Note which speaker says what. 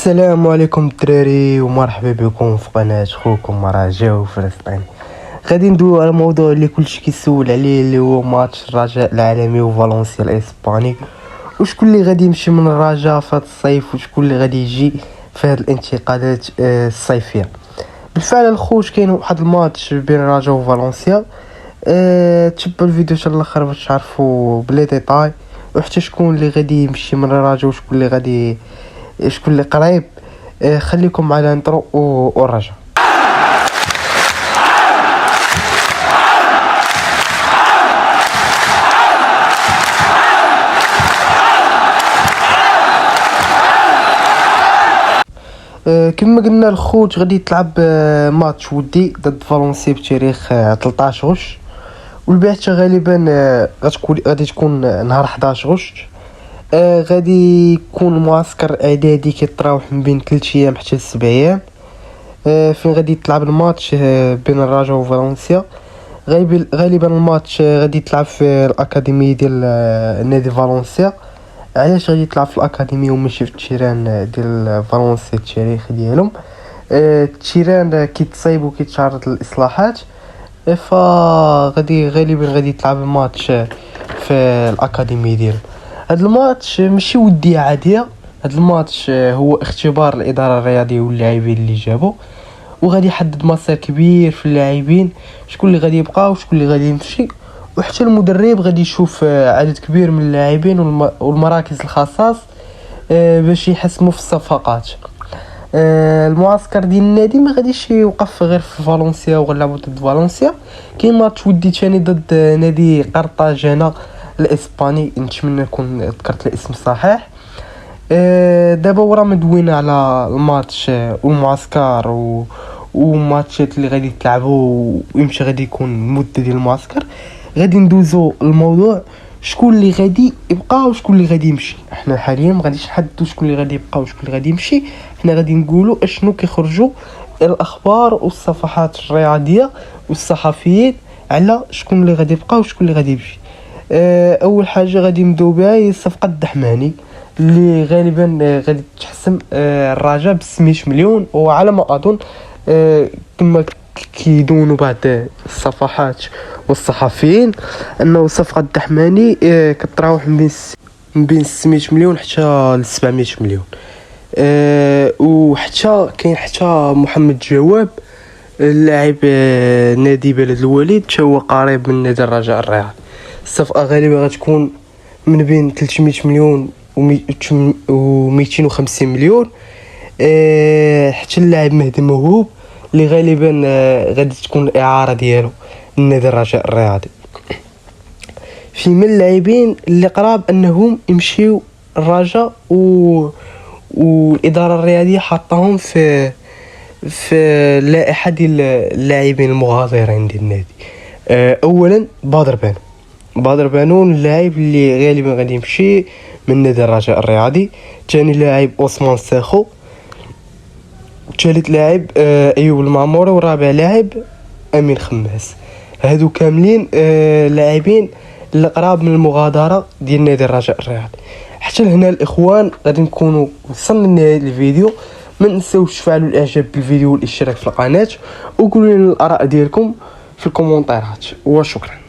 Speaker 1: السلام عليكم الدراري ومرحبا بكم في قناة خوكم رجاء فلسطيني. غادي ندويو على موضوع اللي كلشي كيسول عليه اللي هو ماتش الرجاء العالمي وفالنسيا الاسباني، وشكون اللي غادي يمشي من الرجاء في هذا الصيف وشكون اللي غادي يجي في هذه الانتقالات الصيفيه. بالفعل الخوش كاين واحد الماتش بين الرجاء وفالنسيا. تبعوا الفيديو حتى الاخر باش تعرفوا بلي ديتاي وحتى شكون اللي غادي يمشي من الرجاء وشكون اللي قريب. خليكم على انترو ورجع. كما قلنا الخوت غادي تلعب ماتش ودي ضد فالنسيا بتاريخ 13 غش، والبعثه غالبا غادي تكون نهار 11 غشت. غادي يكون معسكر اعدادي كيتراوح من بين 3 ايام حتى 7 ايام، فين غادي تلعب الماتش بين الرجاء وفالنسيا. غالبا الماتش غادي تلعب في الاكاديميه ديال نادي فالنسيا. علاش غادي تلعب في الاكاديميه وماشي في التيران ديال فالنسيا التاريخي ديالهم؟ التيران كيتصايب وكيتعرض للاصلاحات، غالبا غادي تلعب الماتش في الاكاديميه ديالهم. هاد الماتش ماشي وديه عاديه، هاد الماتش هو اختبار الاداره الرياضيه واللاعبين اللي جابوا، وغادي يحدد مصير كبير في اللاعبين، شكون اللي غادي يبقى وشكون اللي غادي يمشي. وحتى المدرب غادي يشوف عدد كبير من اللاعبين والمراكز الخاصه باش يحسموا في الصفقات. المعسكر ديال النادي ما غاديش يوقف غير في فالنسيا وغنلعبوا ضد فالنسيا. كاين ماتش ودي ثاني ضد نادي قرطاجنة الاسباني، نتمنى نكون ذكرت الاسم صحيح. دابا ورا مدوينا على الماتش والمعسكر وماتشات اللي غادي تلعبوا ويمشي غادي يكون المده ديال المعسكر، غادي ندوزو الموضوع شكون اللي غادي يبقى وشكون اللي غادي يمشي. احنا حاليا ما غاديش نحددوا شكون اللي غادي يبقى وشكون اللي غادي يمشي، احنا غادي نقولوا اشنو كيخرجوا الاخبار والصفحات الرياضيه والصحفيين على شكون اللي غادي يبقى وشكون اللي غادي يمشي. اول حاجه غادي نبداو بها هي صفقه الدحماني اللي غالبا غادي تحسم الرجاء ب 600 مليون، وعلى ما اظن كما كيدونوا بعض الصفحات والصحفيين انه صفقه الدحماني كتراوح من بين 600 مليون حتى ل 700 مليون. وحتى كاين حتى محمد جواب اللاعب نادي بلد الوليد حتى هو قريب من نادي الرجاء الرياضي. الصفقه غالبا غتكون من بين 300 مليون و 250 مليون. حتى اللاعب مهدي موهوب اللي غالبا غادي تكون الاعاره ديالو لنادي الرجاء الرياضي. في من اللاعبين اللي قراب انهم يمشيو الرجاء والاداره الرياضيه حاطاهم في اللائحه ديال اللاعبين المغادرين ديال النادي. اولا بدر بانون اللاعب اللي غالبا غادي يمشي من نادي الرجاء الرياضي. ثاني لاعب عثمان ساخو. ثالث لاعب ايوب المعموري. ورابع لاعب امين خماس. هادو كاملين لاعبين اللي قراب من المغادره ديال نادي الرجاء الرياضي. حتى لهنا الاخوان غادي نكونوا وصلنا لنهايه الفيديو. ما نساوش تفعلوا الاعجاب بالفيديو والاشتراك في القناه، وقولوا لنا الاراء ديالكم في الكومونتيرات، وشكرا.